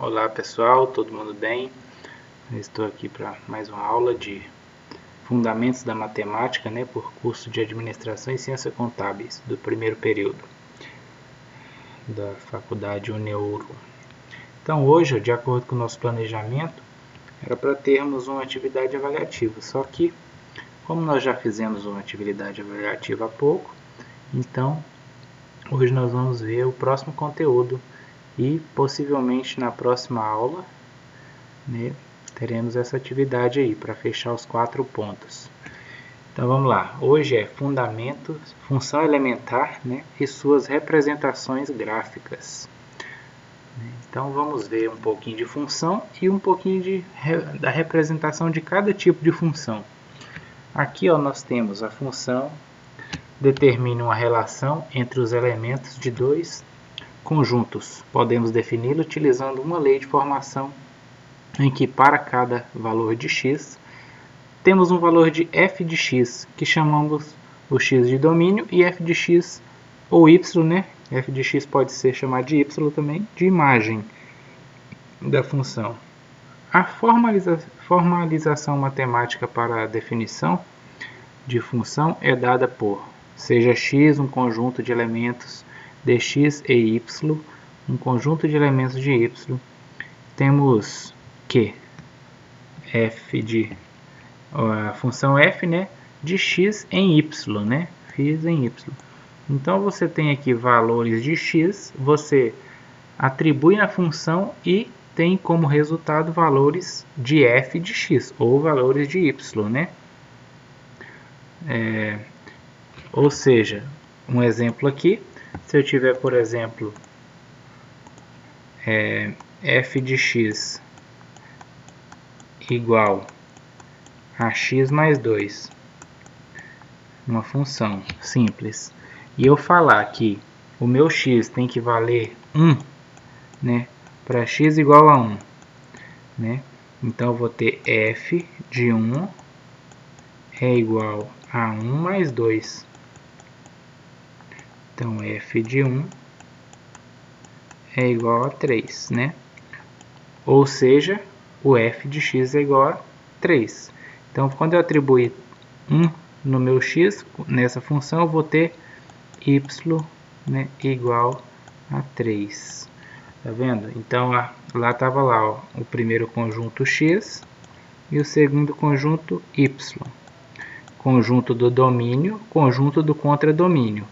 Olá pessoal, todo mundo bem? Eu estou aqui para mais uma aula de Fundamentos da Matemática, por curso de Administração e Ciências Contábeis, do primeiro período da Faculdade Uneuro. Então hoje, de acordo com o nosso planejamento, era para termos uma atividade avaliativa, só que como nós já fizemos uma atividade avaliativa há pouco, então hoje nós vamos ver o próximo conteúdo e possivelmente na próxima aula teremos essa atividade aí para fechar os 4 pontos. Então vamos lá, hoje é fundamentos, função elementar e suas representações gráficas. Então vamos ver um pouquinho de função e um pouquinho da representação de cada tipo de função. Aqui nós temos a função determina uma relação entre os elementos de dois conjuntos. Podemos defini-lo utilizando uma lei de formação em que para cada valor de x, temos um valor de f de x, que chamamos o x de domínio, e f de x, ou y, f de x pode ser chamado de y também, de imagem da função. A formalização matemática para a definição de função é dada por, seja x um conjunto de elementos de x e y, um conjunto de elementos de y, temos que a função f de x em y, x em y. Então você tem aqui valores de x, você atribui na função e tem como resultado valores de f de x, ou valores de y, ou seja, um exemplo aqui, se eu tiver, por exemplo, f de x igual a x mais 2, uma função simples, e eu falar que o meu x tem que valer 1, para x igual a 1, então eu vou ter f de 1 é igual a 1 mais 2. Então, f de 1 é igual a 3, Ou seja, o f de x é igual a 3. Então, quando eu atribuir 1 no meu x, nessa função, eu vou ter y igual a 3. Tá vendo? Então, lá estava o primeiro conjunto x e o segundo conjunto y. Conjunto do domínio, conjunto do contradomínio,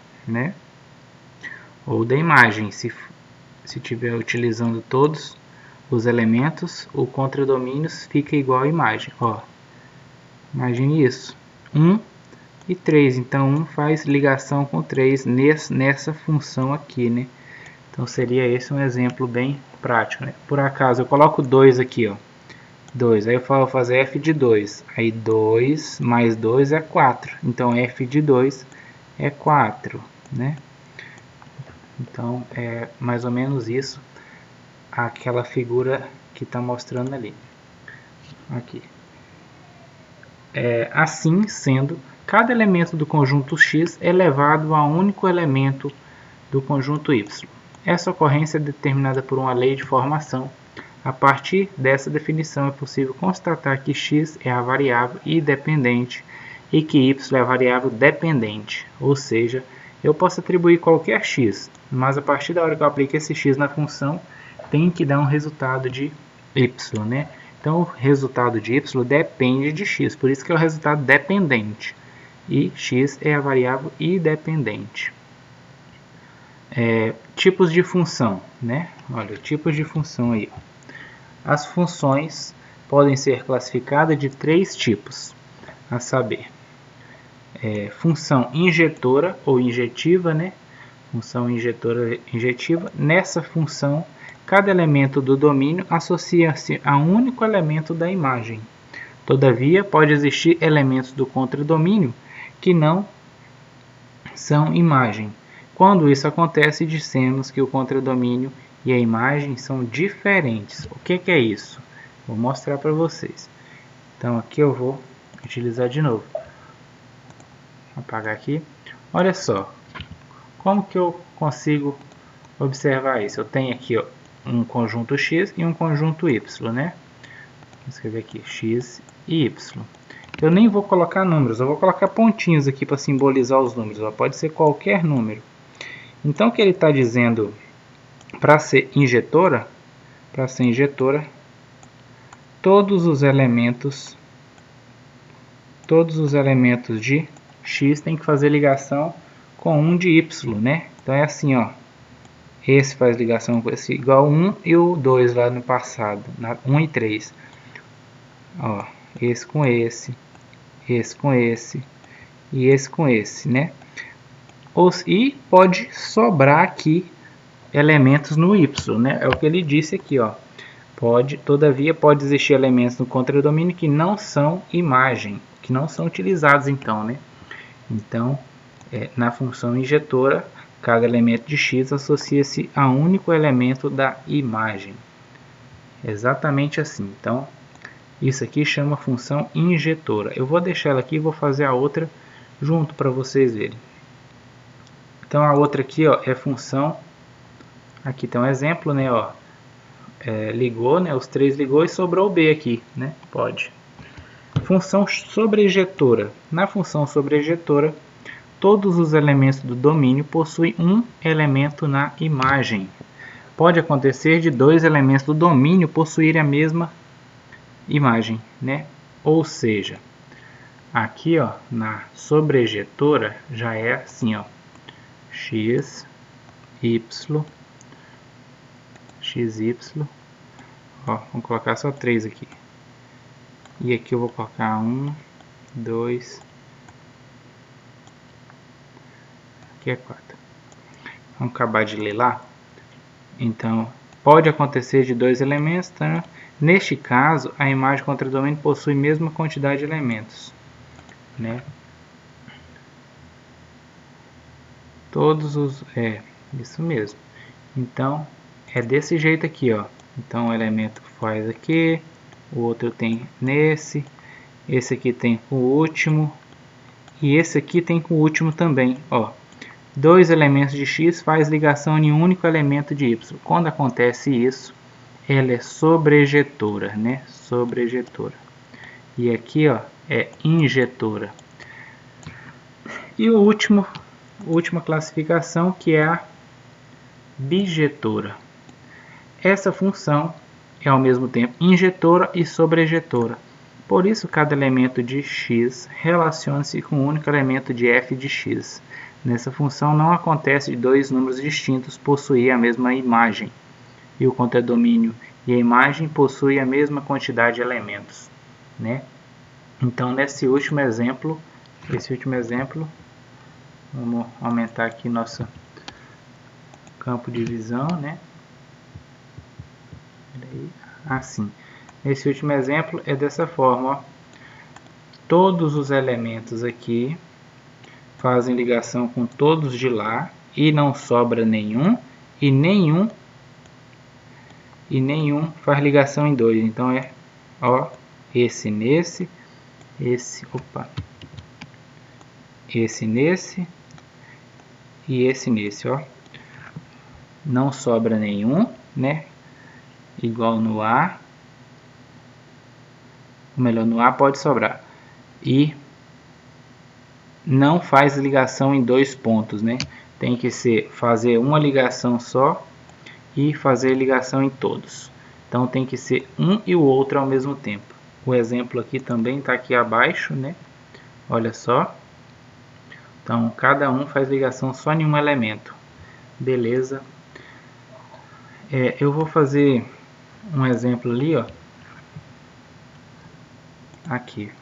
ou da imagem, se estiver utilizando todos os elementos, o contradomínio fica igual à imagem. Imagine isso, 1 e 3, então 1 faz ligação com 3 nessa função aqui, Então seria esse um exemplo bem prático, Por acaso eu coloco 2 aqui, 2, aí eu vou fazer f de 2, aí 2 mais 2 é 4, então f de 2 é 4, Então é mais ou menos isso, aquela figura que está mostrando ali. Aqui. Assim sendo, cada elemento do conjunto x é elevado a um único elemento do conjunto y. Essa ocorrência é determinada por uma lei de formação. A partir dessa definição é possível constatar que x é a variável independente e que y é a variável dependente, ou seja, eu posso atribuir qualquer x, mas a partir da hora que eu aplico esse x na função, tem que dar um resultado de y, Então, o resultado de y depende de x, por isso que é o resultado dependente. E x é a variável independente. Tipos de função, Olha, tipos de função aí. As funções podem ser classificadas de 3 tipos, a saber, função injetora ou injetiva, Função injetora injetiva. Nessa função, cada elemento do domínio associa-se a um único elemento da imagem. Todavia, pode existir elementos do contradomínio que não são imagem. Quando isso acontece, dissemos que o contradomínio e a imagem são diferentes. O que é isso? Vou mostrar para vocês. Então, aqui eu vou utilizar de novo. Vou apagar aqui. Olha só. Como que eu consigo observar isso? Eu tenho aqui um conjunto x e um conjunto y, né? Vou escrever aqui x e y. Eu nem vou colocar números, eu vou colocar pontinhos aqui para simbolizar os números. Ó. Pode ser qualquer número. Então, o que ele está dizendo para ser injetora, todos os elementos de x tem que fazer ligação com um de y, né? Então é assim, ó. Esse faz ligação com esse igual 1 e o 2 lá no passado, 1 e 3. Ó, esse com esse com esse e esse com esse, né? E pode sobrar aqui elementos no y, né? É o que ele disse aqui, ó. Todavia, pode existir elementos no contradomínio que não são imagem, que não são utilizados então, né? Então, na função injetora, cada elemento de x associa-se a um único elemento da imagem. Exatamente assim. Então, isso aqui chama função injetora. Eu vou deixar ela aqui e vou fazer a outra junto para vocês verem. Então, a outra aqui, ó, é função... Aqui tem um exemplo, né? Ó, ligou, né? Os três ligou e sobrou o b aqui, né? Pode. Função sobrejetora. Na função sobrejetora, todos os elementos do domínio possuem um elemento na imagem. Pode acontecer de dois elementos do domínio possuírem a mesma imagem, né? Ou seja, aqui, ó, na sobrejetora já é assim, ó, x, y, ó, vamos colocar só 3 aqui. E aqui eu vou colocar 1, 2, aqui é 4. Vamos acabar de ler lá. Então, pode acontecer de dois elementos, tá? Neste caso, a imagem contra domínio possui a mesma quantidade de elementos, né? Isso mesmo. Então, é desse jeito aqui, ó. Então, o elemento faz aqui, o outro tem nesse, esse aqui tem com o último, e esse aqui tem com o último também, ó. Dois elementos de x faz ligação em um único elemento de y. Quando acontece isso, ela é sobrejetora, né? Sobrejetora. E aqui, ó, é injetora. E a última classificação, que é a bijetora. Essa função é ao mesmo tempo injetora e sobrejetora. Por isso, cada elemento de x relaciona-se com um único elemento de f de x. Nessa função não acontece de dois números distintos possuir a mesma imagem, e o contradomínio e a imagem possuem a mesma quantidade de elementos, né? Então, nesse último exemplo, vamos aumentar aqui nosso campo de visão, né? Assim. Esse último exemplo é dessa forma, ó. Todos os elementos aqui fazem ligação com todos de lá e não sobra nenhum, e nenhum faz ligação em dois. Então é, ó, esse nesse, esse nesse e esse nesse, ó. Não sobra nenhum, né? Igual no A. Ou melhor, no A pode sobrar. E não faz ligação em dois pontos, né? Tem que fazer uma ligação só e fazer ligação em todos. Então tem que ser um e o outro ao mesmo tempo. O exemplo aqui também está aqui abaixo, né? Olha só. Então cada um faz ligação só em um elemento. Beleza. Eu vou fazer um exemplo ali, ó. Aqui.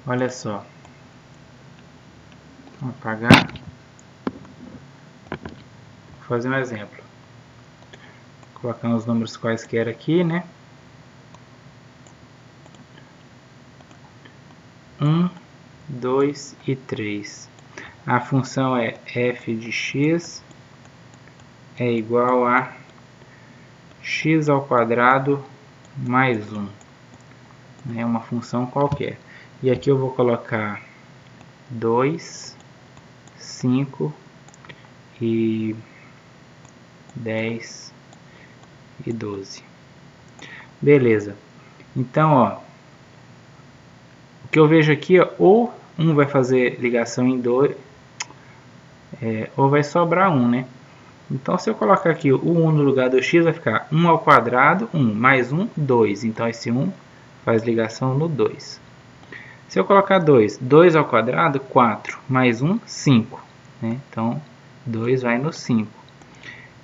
Olha só. Vou apagar. Vou fazer um exemplo. Colocar os números quaisquer aqui, né? 1, 2 e 3. A função é f de x é igual a x ao quadrado mais 1. É uma função qualquer. E aqui eu vou colocar 2, 5 e 10 e 12. Beleza. Então, ó, o que eu vejo aqui, ó, ou um vai fazer ligação em 2, ou vai sobrar 1, né? Então, se eu colocar aqui o 1 no lugar do x, vai ficar 1 ao quadrado, 1, mais 1, 2. Então, esse 1 faz ligação no 2. Se eu colocar 2, 2 ao quadrado, 4, mais 1, 5. Né? Então, 2 vai no 5.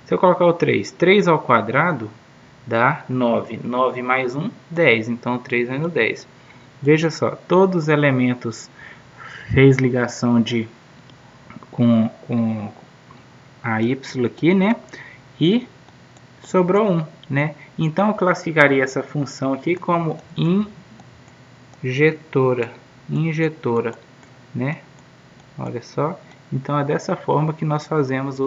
Se eu colocar o 3, 3 ao quadrado dá 9. 9 mais 1, 10. Então, 3 vai no 10. Veja só, todos os elementos fez ligação com a y aqui, né? E sobrou 1, né? Então, eu classificaria essa função aqui como injetora, né? Olha só. Então, é dessa forma que nós fazemos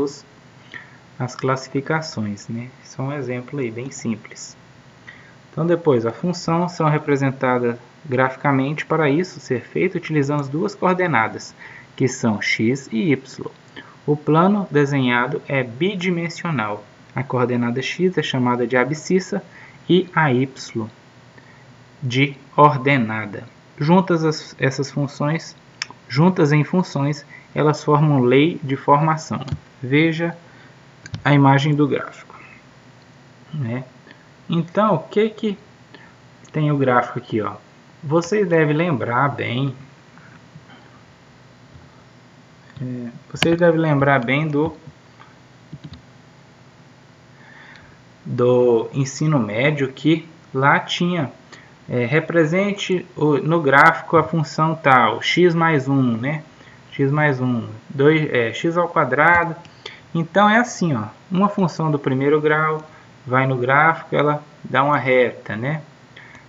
as classificações, né? Só um exemplo aí, bem simples. Então, depois, a função são representadas graficamente. Para isso ser feito, utilizamos duas coordenadas, que são x e y. O plano desenhado é bidimensional. A coordenada x é chamada de abscissa e a y de ordenada. Juntas em funções, elas formam lei de formação. Veja a imagem do gráfico. Né? Então, o que tem o gráfico aqui? Ó? Vocês devem lembrar bem. Do ensino médio, que lá tinha represente no gráfico a função tal, x mais 1, né? X mais 1, x ao quadrado. Então é assim, ó, uma função do primeiro grau vai no gráfico, ela dá uma reta, né?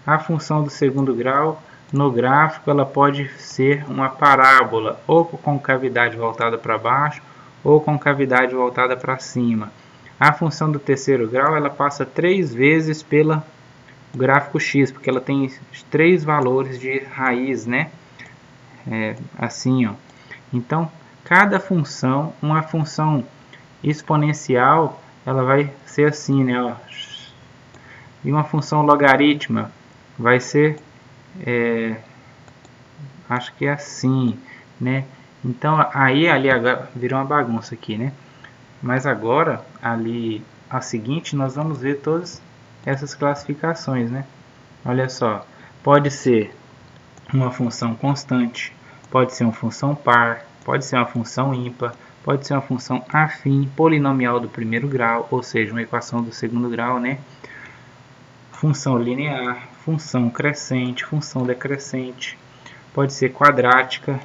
A função do segundo grau, no gráfico, ela pode ser uma parábola, ou com cavidade voltada para baixo, ou com cavidade voltada para cima. A função do terceiro grau, ela passa 3 vezes pelo gráfico x, porque ela tem 3 valores de raiz, né? Assim, ó. Então, cada função, uma função exponencial, ela vai ser assim, né? Ó. E uma função logarítmica vai ser, acho que é assim, né? Então, ali agora virou uma bagunça aqui, né? Mas agora, ali a seguinte, nós vamos ver todas essas classificações, né? Olha só, pode ser uma função constante, pode ser uma função par, pode ser uma função ímpar, pode ser uma função afim, polinomial do primeiro grau, ou seja, uma equação do segundo grau, né? Função linear, função crescente, função decrescente, pode ser quadrática,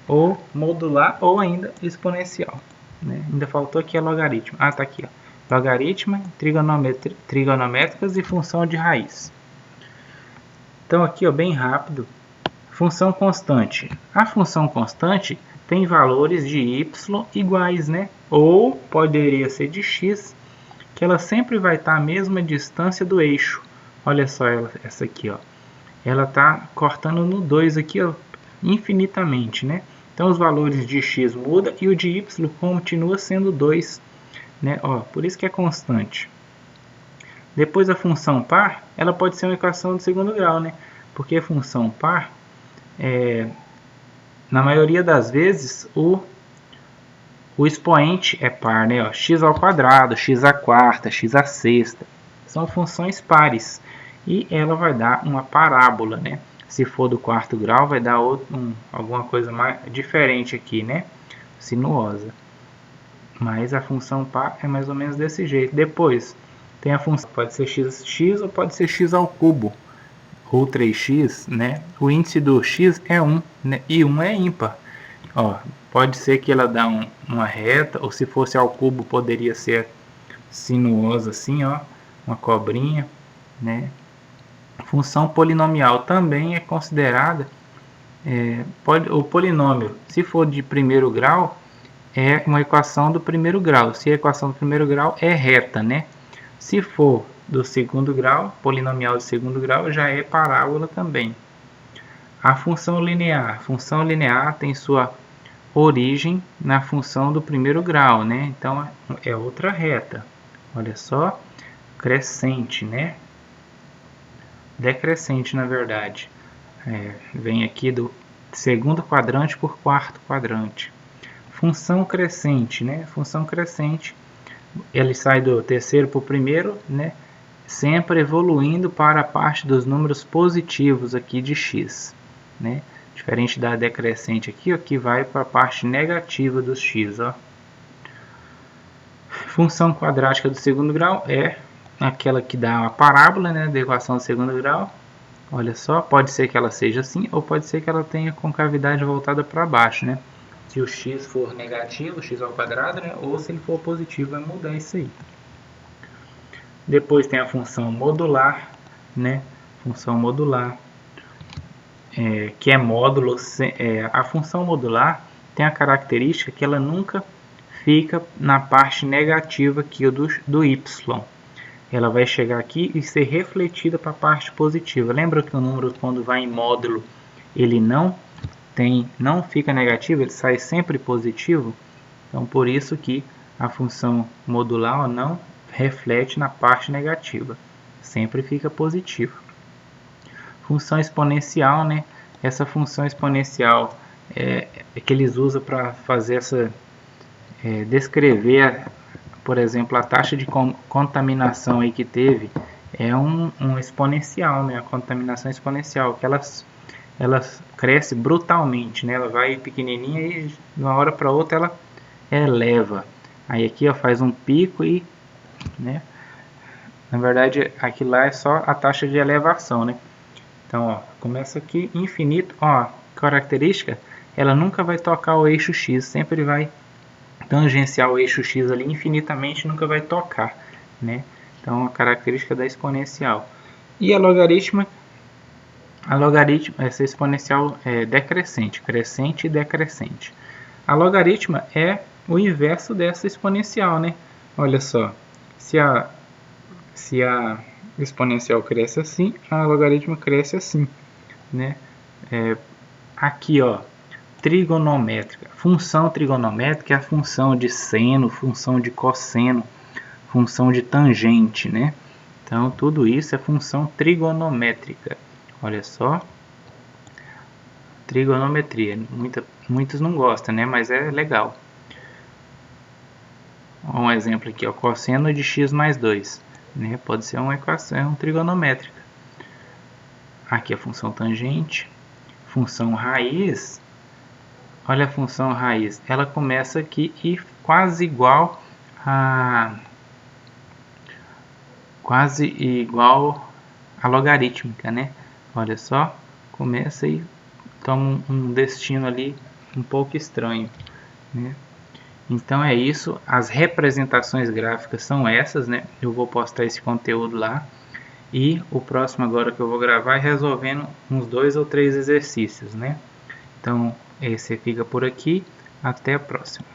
ou modular, ou ainda exponencial. Né? Ainda faltou aqui a logaritmo. Ah, tá aqui, ó. Logaritma, trigonométricas e função de raiz. Então aqui, ó, bem rápido. Função constante. A função constante tem valores de y iguais, né? Ou poderia ser de x, que ela sempre vai estar à mesma distância do eixo. Olha só essa aqui, ó. Ela está cortando no 2 aqui, ó, infinitamente, né? Então, os valores de x mudam e o de y continua sendo 2. Né? Ó, por isso que é constante. Depois, a função par, ela pode ser uma equação do segundo grau. Né? Porque a função par, na maioria das vezes, o expoente é par. Né? Ó, x ao quadrado, x à quarta, x à sexta. São funções pares. E ela vai dar uma parábola, né? Se for do quarto grau, vai dar alguma coisa mais diferente aqui, né? Sinuosa. Mas a função par é mais ou menos desse jeito. Depois, tem a função, pode ser x ou pode ser x ao cubo. Ou 3x, né? O índice do x é 1, né? E 1 é ímpar. Ó, pode ser que ela dá uma reta, ou se fosse ao cubo, poderia ser sinuosa assim, ó. Uma cobrinha, né? Função polinomial também é considerada, o polinômio, se for de primeiro grau, é uma equação do primeiro grau. Se a equação do primeiro grau é reta, né? Se for do segundo grau, polinomial de segundo grau, já é parábola também. A função linear tem sua origem na função do primeiro grau, né? Então, é outra reta. Olha só. crescente, né? Decrescente, na verdade. Vem aqui do segundo quadrante por quarto quadrante. Função crescente, né? Função crescente, ele sai do terceiro para o primeiro, né? Sempre evoluindo para a parte dos números positivos aqui de x, né? Diferente da decrescente aqui, ó, que vai para a parte negativa dos x, ó. Função quadrática do segundo grau é aquela que dá uma parábola, né, da equação do segundo grau. Olha só, pode ser que ela seja assim, ou pode ser que ela tenha concavidade voltada para baixo, né? Se o x for negativo, x ao quadrado, né, ou se ele for positivo, vai mudar isso aí. Depois tem a função modular, né? Função modular, que é módulo. A função modular tem a característica que ela nunca fica na parte negativa aqui do y. Ela vai chegar aqui e ser refletida para a parte positiva. Lembra que o número, quando vai em módulo, ele não fica negativo, ele sai sempre positivo? Então, por isso que a função modular não reflete na parte negativa, sempre fica positivo. Função exponencial, né? Essa função exponencial é que eles usam para fazer descrever, por exemplo, a taxa de contaminação aí que teve, é um exponencial, né? A contaminação exponencial, que ela cresce brutalmente, né? Ela vai pequenininha e de uma hora para outra ela eleva. Aí aqui, ó, faz um pico e, né? Na verdade, aqui lá é só a taxa de elevação, né? Então, ó, começa aqui infinito, ó, característica, ela nunca vai tocar o eixo x, sempre vai tangenciar o eixo x ali infinitamente, nunca vai tocar, né? Então, a característica da exponencial. E a logaritma, essa exponencial é decrescente, crescente e decrescente. A logaritma é o inverso dessa exponencial, né? Olha só, se a exponencial cresce assim, a logaritma cresce assim, né? Aqui, ó, trigonométrica. Função trigonométrica é a função de seno, função de cosseno, função de tangente, né? Então, tudo isso é função trigonométrica. Olha só. Trigonometria. Muitos não gostam, né? Mas é legal. Um exemplo aqui, ó, cosseno de x mais 2. Né? Pode ser uma equação trigonométrica. Aqui a função tangente. Função raiz. Olha a função raiz, ela começa aqui e quase igual a logarítmica, né? Olha só, começa e toma um destino ali um pouco estranho, né? Então é isso, as representações gráficas são essas, né? Eu vou postar esse conteúdo lá. E o próximo agora que eu vou gravar é resolvendo uns 2 ou 3 exercícios, né? Então, esse fica por aqui. Até a próxima.